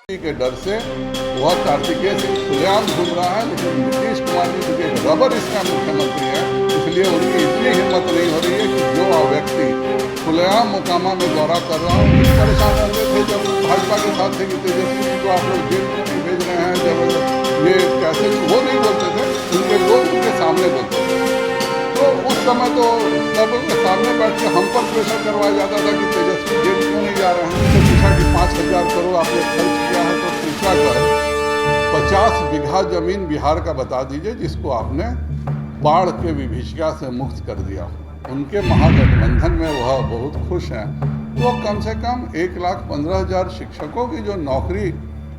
के डर से वह कार्तिकेय सिंह खुलेआम घूम रहा है, लेकिन नीतीश कुमार जी चूंकि रबर इसका मुख्यमंत्री है, इसलिए उनकी इतनी हिम्मत नहीं हो रही है कि जो व्यक्ति खुलेआम मोकामा में दौरा कर रहा है, उनकी परेशान रहते थे जब भाजपा के साथ थे कि तेजस्वी जी को आप लोग जेल में नहीं भेज रहे हैं, जब ये कैसे वो नहीं बोलते थे, उनके लोग उनके सामने बोलते थे। तो उस समय तो सब के सामने बैठ के हम पर प्रेशर करवाया जाता था कि तेजस्वी जेल क्यों नहीं जा रहे हैं। उनसे पूछा कि 5,000 करोड़ आपने खर्च किया है, तो पूछा कर 50 बीघा जमीन बिहार का बता दीजिए जिसको आपने बाढ़ के विभीषिका से मुक्त कर दिया। उनके महागठबंधन में वह बहुत खुश हैं, तो कम से कम 1,15,000 शिक्षकों की जो नौकरी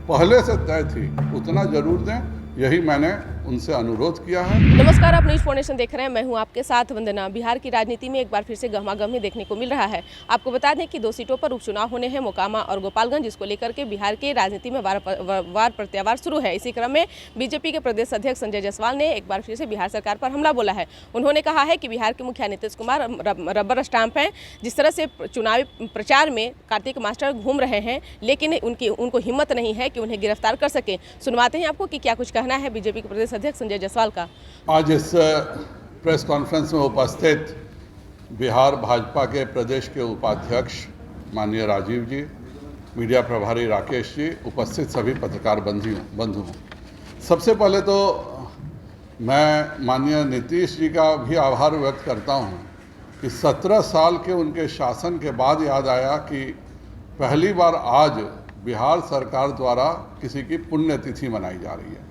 पहले से तय थी उतना जरूर दें, यही मैंने उनसे अनुरोध किया है। नमस्कार, आप न्यूज़ फाउंडेशन देख रहे हैं। मैं हूं आपके साथ वंदना। बिहार की राजनीति में एक बार फिर से गहमागहमी देखने को मिल रहा है। आपको बता दें कि 2 सीटों पर उपचुनाव होने हैं, मोकामा और गोपालगंज, जिसको लेकर के बिहार की राजनीति में वार प्रत्यावार शुरू है। इसी क्रम में बीजेपी के प्रदेश अध्यक्ष संजय जायसवाल ने एक बार फिर से बिहार सरकार पर हमला बोला है। उन्होंने कहा है कि बिहार के मुखिया नीतीश कुमार रबर स्टाम्प हैं। जिस तरह से चुनावी प्रचार में कार्तिक मास्टर घूम रहे हैं, लेकिन उनको हिम्मत नहीं है कि उन्हें गिरफ्तार कर सके। सुनवाते हैं आपको कि क्या कुछ कहना है बीजेपी के प्रदेश अध्यक्ष संजय जायसवाल का। आज इस प्रेस कॉन्फ्रेंस में उपस्थित बिहार भाजपा के प्रदेश के उपाध्यक्ष माननीय राजीव जी, मीडिया प्रभारी राकेश जी, उपस्थित सभी पत्रकार बंधुओं, सबसे पहले तो मैं माननीय नीतीश जी का भी आभार व्यक्त करता हूं कि 17 साल के उनके शासन के बाद याद आया कि पहली बार आज बिहार सरकार द्वारा किसी की पुण्यतिथि मनाई जा रही है।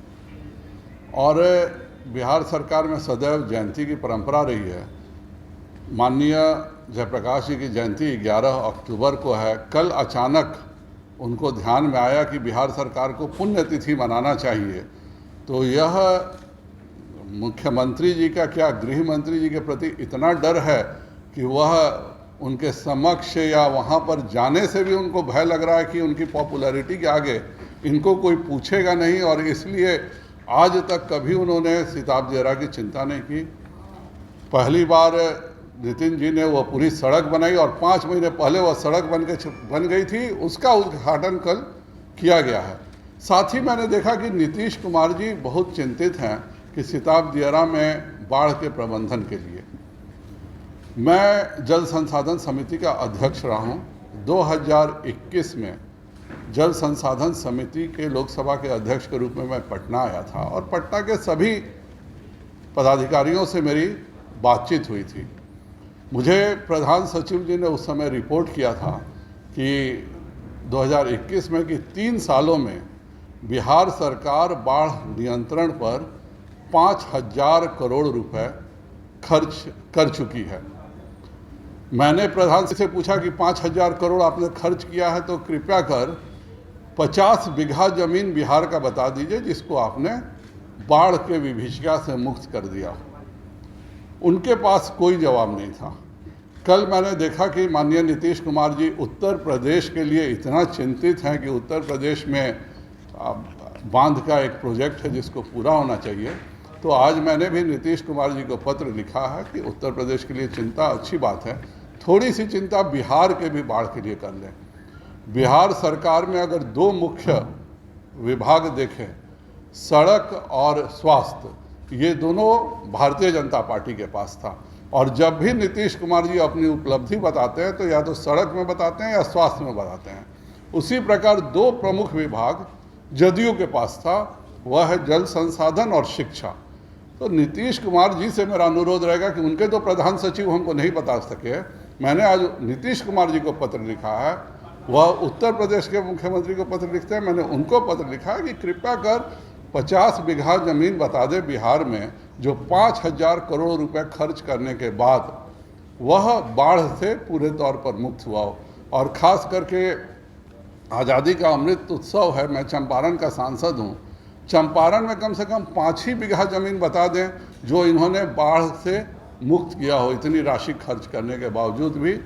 और बिहार सरकार में सदैव जयंती की परंपरा रही है। माननीय जयप्रकाश जी की जयंती 11 अक्टूबर को है। कल अचानक उनको ध्यान में आया कि बिहार सरकार को पुण्यतिथि मनाना चाहिए, तो यह मुख्यमंत्री जी का क्या गृह मंत्री जी के प्रति इतना डर है कि वह उनके समक्ष या वहाँ पर जाने से भी उनको भय लग रहा है कि उनकी पॉपुलैरिटी के आगे इनको कोई पूछेगा नहीं, और इसलिए आज तक कभी उन्होंने सिताब जेरा की चिंता नहीं की। पहली बार नितिन जी ने वह पूरी सड़क बनाई और 5 महीने पहले वह सड़क बन गई थी, उसका उद्घाटन कल किया गया है। साथ ही मैंने देखा कि नीतीश कुमार जी बहुत चिंतित हैं कि सिताब जेरा में बाढ़ के प्रबंधन के लिए। मैं जल संसाधन समिति का अध्यक्ष रहा हूँ। 2021 में जल संसाधन समिति के लोकसभा के अध्यक्ष के रूप में मैं पटना आया था, और पटना के सभी पदाधिकारियों से मेरी बातचीत हुई थी। मुझे प्रधान सचिव जी ने उस समय रिपोर्ट किया था कि 2021 में कि 3 सालों में बिहार सरकार बाढ़ नियंत्रण पर 5,000 करोड़ रुपए खर्च कर चुकी है। मैंने प्रधान से पूछा कि 5,000 करोड़ आपने खर्च किया है, तो कृपया कर 50 बीघा जमीन बिहार का बता दीजिए जिसको आपने बाढ़ के विभीषिका से मुक्त कर दिया। उनके पास कोई जवाब नहीं था। कल मैंने देखा कि माननीय नीतीश कुमार जी उत्तर प्रदेश के लिए इतना चिंतित हैं कि उत्तर प्रदेश में बांध का एक प्रोजेक्ट है जिसको पूरा होना चाहिए। तो आज मैंने भी नीतीश कुमार जी को पत्र लिखा है कि उत्तर प्रदेश के लिए चिंता अच्छी बात है, थोड़ी सी चिंता बिहार के भी बाढ़ के लिए कर लें। बिहार सरकार में अगर 2 मुख्य विभाग देखें, सड़क और स्वास्थ्य, ये दोनों भारतीय जनता पार्टी के पास था। और जब भी नीतीश कुमार जी अपनी उपलब्धि बताते हैं तो या तो सड़क में बताते हैं या स्वास्थ्य में बताते हैं। उसी प्रकार 2 प्रमुख विभाग जदयू के पास था, वह है जल संसाधन और शिक्षा। तो नीतीश कुमार जी से मेरा अनुरोध रहेगा कि उनके तो प्रधान सचिव हमको नहीं बता सके, मैंने आज नीतीश कुमार जी को पत्र लिखा है, वह उत्तर प्रदेश के मुख्यमंत्री को पत्र लिखते हैं, मैंने उनको पत्र लिखा है कि कृपया कर 50 बीघा जमीन बता दे बिहार में जो 5,000 करोड़ रुपए खर्च करने के बाद वह बाढ़ से पूरे तौर पर मुक्त हुआ हो। और ख़ास करके आज़ादी का अमृत उत्सव है, मैं चंपारण का सांसद हूँ, चंपारण में कम से कम 5 ही बीघा जमीन बता दें जो इन्होंने बाढ़ से मुक्त किया हो। इतनी राशि खर्च करने के बावजूद भी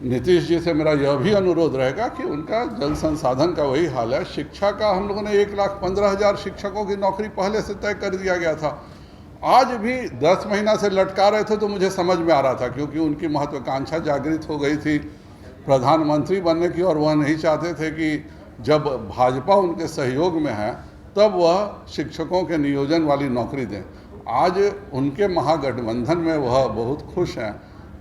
नीतीश जी से मेरा यह भी अनुरोध रहेगा कि उनका जल संसाधन का वही हाल है। शिक्षा का हम लोगों ने 1,15,000 शिक्षकों की नौकरी पहले से तय कर दिया गया था। आज भी 10 महीना से लटका रहे थे तो मुझे समझ में आ रहा था, क्योंकि उनकी महत्वाकांक्षा जागृत हो गई थी प्रधानमंत्री बनने की, और वह नहीं चाहते थे कि जब भाजपा उनके सहयोग में है तब वह शिक्षकों के नियोजन वाली नौकरी दें। आज उनके महागठबंधन में वह बहुत खुश हैं,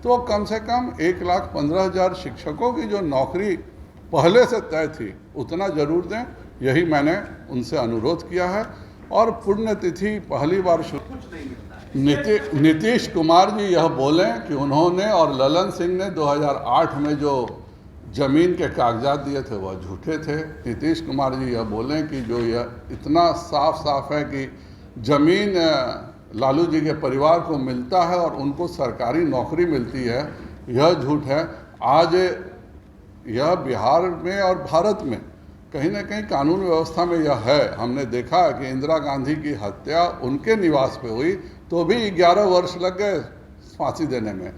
तो कम से कम 1,15,000 शिक्षकों की जो नौकरी पहले से तय थी उतना जरूर दें, यही मैंने उनसे अनुरोध किया है। और पुण्यतिथि पहली बार नीतीश कुमार जी यह बोले कि उन्होंने और ललन सिंह ने 2008 में जो ज़मीन के कागजात दिए थे वह झूठे थे। नीतीश कुमार जी यह बोलें कि जो यह इतना साफ साफ है कि ज़मीन लालू जी के परिवार को मिलता है और उनको सरकारी नौकरी मिलती है, यह झूठ है। आज यह बिहार में और भारत में कहीं ना कहीं कानून व्यवस्था में यह है। हमने देखा कि इंदिरा गांधी की हत्या उनके निवास पे हुई तो भी 11 वर्ष लग गए फांसी देने में।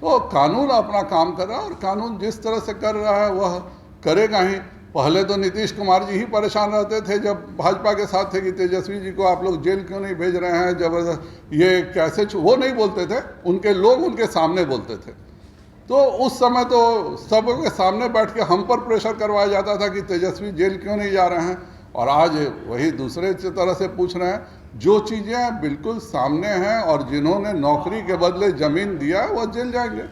तो कानून अपना काम कर रहा है और कानून जिस तरह से कर रहा है वह करेगा ही। पहले तो नीतीश कुमार जी ही परेशान रहते थे जब भाजपा के साथ थे कि तेजस्वी जी को आप लोग जेल क्यों नहीं भेज रहे हैं, जबरदस्त ये कैसे, वो नहीं बोलते थे, उनके लोग उनके सामने बोलते थे। तो उस समय तो सबके सामने बैठ के हम पर प्रेशर करवाया जाता था कि तेजस्वी जेल क्यों नहीं जा रहे हैं। और आज वही दूसरे तरह से पूछ रहे हैं। जो चीज़ें बिल्कुल सामने हैं और जिन्होंने नौकरी के बदले ज़मीन दिया है वह जेल जाएंगे।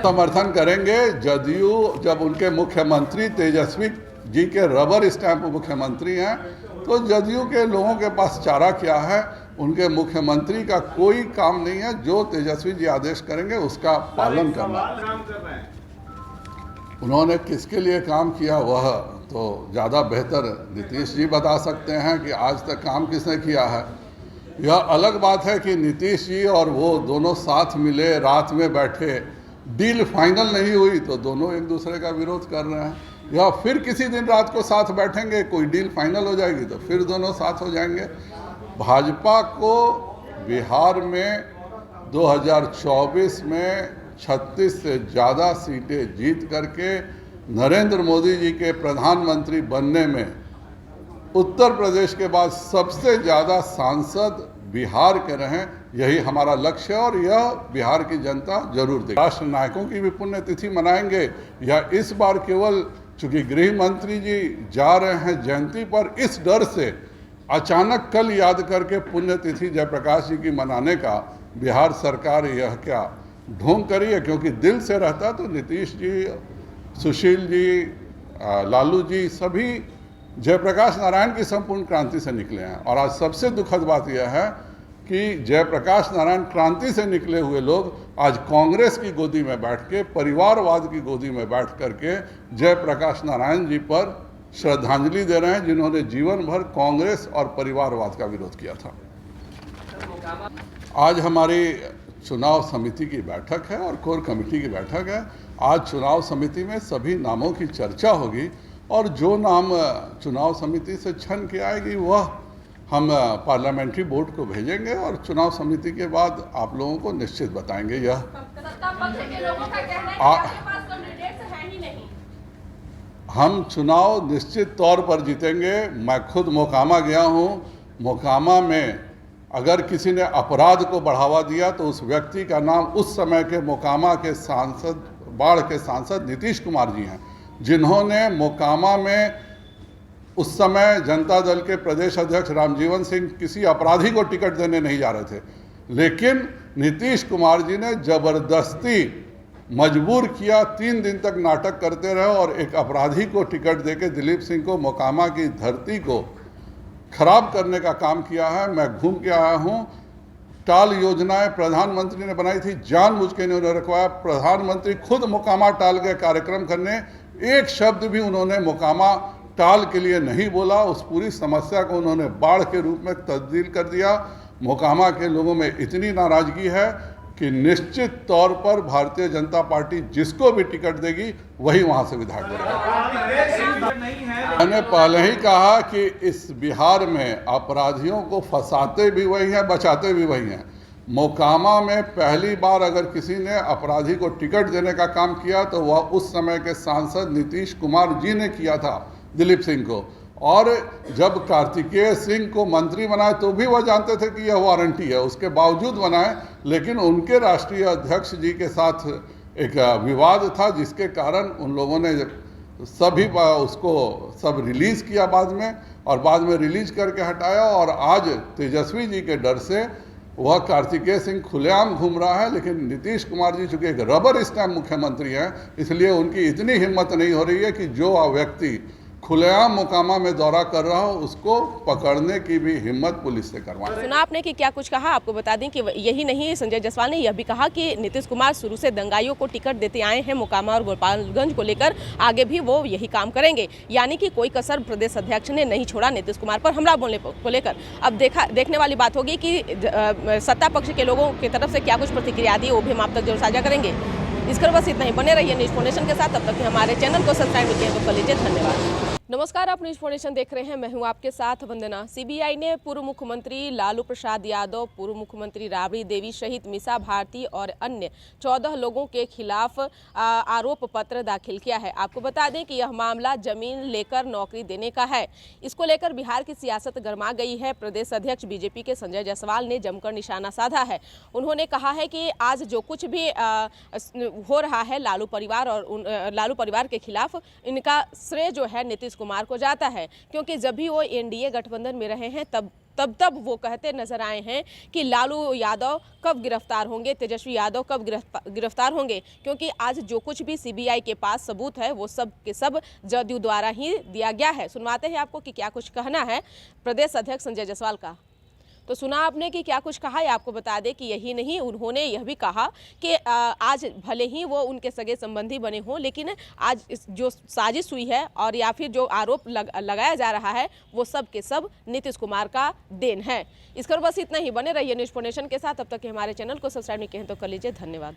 समर्थन करेंगे। जदयू जब उनके मुख्यमंत्री तेजस्वी जी के रबर स्टैंप मुख्यमंत्री हैं तो जदयू के लोगों के पास चारा क्या है? उनके मुख्यमंत्री का कोई काम नहीं है, जो तेजस्वी जी आदेश करेंगे उसका पालन करना। उन्होंने किसके लिए काम किया वह तो ज़्यादा बेहतर नीतीश जी बता सकते हैं कि आज तक काम किसने किया है। यह अलग बात है कि नीतीश जी और वो दोनों साथ मिले, रात में बैठे, डील फाइनल नहीं हुई तो दोनों एक दूसरे का विरोध कर रहे हैं, या फिर किसी दिन रात को साथ बैठेंगे, कोई डील फाइनल हो जाएगी तो फिर दोनों साथ हो जाएंगे। भाजपा को बिहार में 2024 में 36 से ज़्यादा सीटें जीत करके नरेंद्र मोदी जी के प्रधानमंत्री बनने में उत्तर प्रदेश के बाद सबसे ज़्यादा सांसद बिहार के रहें, यही हमारा लक्ष्य है और यह बिहार की जनता जरूर देगी। राष्ट्र नायकों की भी पुण्यतिथि मनाएंगे या इस बार केवल चूंकि गृह मंत्री जी जा रहे हैं जयंती पर, इस डर से अचानक कल याद करके पुण्यतिथि जयप्रकाश जी की मनाने का बिहार सरकार यह क्या ढोंग करी है? क्योंकि दिल से रहता तो नीतीश जी, सुशील जी, लालू जी सभी जयप्रकाश नारायण की संपूर्ण क्रांति से निकले हैं। और आज सबसे दुखद बात यह है कि जयप्रकाश नारायण क्रांति से निकले हुए लोग आज कांग्रेस की गोदी में बैठ के, परिवारवाद की गोदी में बैठ करके जयप्रकाश नारायण जी पर श्रद्धांजलि दे रहे हैं, जिन्होंने जीवन भर कांग्रेस और परिवारवाद का विरोध किया था। आज हमारी चुनाव समिति की बैठक है और कोर कमेटी की बैठक है। आज चुनाव समिति में सभी नामों की चर्चा होगी और जो नाम चुनाव समिति से छन के आएगी वह हम पार्लियामेंट्री बोर्ड को भेजेंगे और चुनाव समिति के बाद आप लोगों को निश्चित बताएंगे। यह हम चुनाव निश्चित तौर पर जीतेंगे। मैं खुद मोकामा गया हूँ। मोकामा में अगर किसी ने अपराध को बढ़ावा दिया तो उस व्यक्ति का नाम उस समय के मोकामा के सांसद, बाढ़ के सांसद नीतीश कुमार जी हैं, जिन्होंने मोकामा में उस समय जनता दल के प्रदेश अध्यक्ष रामजीवन सिंह किसी अपराधी को टिकट देने नहीं जा रहे थे, लेकिन नीतीश कुमार जी ने जबरदस्ती मजबूर किया, 3 दिन तक नाटक करते रहे और एक अपराधी को टिकट देके दिलीप सिंह को मोकामा की धरती को खराब करने का काम किया है। मैं घूम के आया हूँ। टाल योजनाएं प्रधानमंत्री ने बनाई थी, जानबूझ के इन्होंने रखवाया। प्रधानमंत्री खुद मोकामा टाल के कार्यक्रम करने, एक शब्द भी उन्होंने मोकामा टाल के लिए नहीं बोला। उस पूरी समस्या को उन्होंने बाढ़ के रूप में तब्दील कर दिया। मोकामा के लोगों में इतनी नाराजगी है कि निश्चित तौर पर भारतीय जनता पार्टी जिसको भी टिकट देगी वही वहां से विधायक बनेगा। मैंने पहले ही कहा कि इस बिहार में अपराधियों को फंसाते भी वही हैं, बचाते भी वही हैं। मोकामा में पहली बार अगर किसी ने अपराधी को टिकट देने का काम किया तो वह उस समय के सांसद नीतीश कुमार जी ने किया था, दिलीप सिंह को। और जब कार्तिकेय सिंह को मंत्री बनाए तो भी वह जानते थे कि यह वारंटी है, उसके बावजूद बनाए। लेकिन उनके राष्ट्रीय अध्यक्ष जी के साथ एक विवाद था जिसके कारण उन लोगों ने उसको सब रिलीज़ किया बाद में, और बाद में रिलीज करके हटाया। और आज तेजस्वी जी के डर से वह कार्तिकेय सिंह खुलेआम घूम रहा है। लेकिन नीतीश कुमार जी चूंकि एक रबर स्टैम्प मुख्यमंत्री हैं, इसलिए उनकी इतनी हिम्मत नहीं हो रही है कि जो व्यक्ति खुलेआम मोकामा में दौरा कर रहा हो उसको पकड़ने की भी हिम्मत पुलिस से करवाएं। सुना आपने कि क्या कुछ कहा। आपको बता दें कि यही नहीं, संजय जायसवाल ने यह भी कहा कि नीतीश कुमार शुरू से दंगाइयों को टिकट देते आए हैं। मोकामा और गोपालगंज को लेकर आगे भी वो यही काम करेंगे, यानी कि कोई कसर प्रदेश अध्यक्ष ने नहीं छोड़ा नीतीश कुमार पर हमला बोलने को लेकर। अब देखने वाली बात होगी कि सत्ता पक्ष के लोगों की तरफ से क्या कुछ प्रतिक्रिया दी, वो भी हम आप तक जरूर साझा करेंगे। इसकर बस इतना ही। बने रहिए न्यूज़ फाउंडेशन के साथ। तब तक हमारे चैनल को सब्सक्राइब किया तो कर लीजिए। धन्यवाद। नमस्कार, आप न्यूज़ फाउंडेशन देख रहे हैं। मैं हूं आपके साथ वंदना। सीबीआई ने पूर्व मुख्यमंत्री लालू प्रसाद यादव, पूर्व मुख्यमंत्री राबड़ी देवी सहित मीसा भारती और अन्य 14 लोगों के खिलाफ आरोप पत्र दाखिल किया है। आपको बता दें कि यह मामला जमीन लेकर नौकरी देने का है। इसको लेकर बिहार की सियासत गर्मा गई है। प्रदेश अध्यक्ष बीजेपी के संजय जायसवाल ने जमकर निशाना साधा है। उन्होंने कहा है कि आज जो कुछ भी हो रहा है लालू परिवार के खिलाफ, इनका श्रेय जो है नीतीश कुमार को जाता है, क्योंकि जब भी वो एनडीए गठबंधन में रहे हैं तब वो कहते नजर आए हैं कि लालू यादव कब गिरफ्तार होंगे, तेजस्वी यादव कब गिरफ्तार होंगे, क्योंकि आज जो कुछ भी सीबीआई के पास सबूत है वो सब के सब जदयू द्वारा ही दिया गया है। सुनवाते हैं आपको कि क्या कुछ कहना है प्रदेश अध्यक्ष संजय जायसवाल का। तो सुना आपने कि क्या कुछ कहा है। आपको बता दें कि यही नहीं, उन्होंने यह भी कहा कि आज भले ही वो उनके सगे संबंधी बने हों, लेकिन आज जो साजिश हुई है और या फिर जो आरोप लगाया जा रहा है वो सब के सब नीतीश कुमार का देन है। इसकर बस इतना ही। बने रहिए न्यूज़ फाउंडेशन के साथ। तब तक के हमारे चैनल को सब्सक्राइब नहीं किए तो कर लीजिए। धन्यवाद।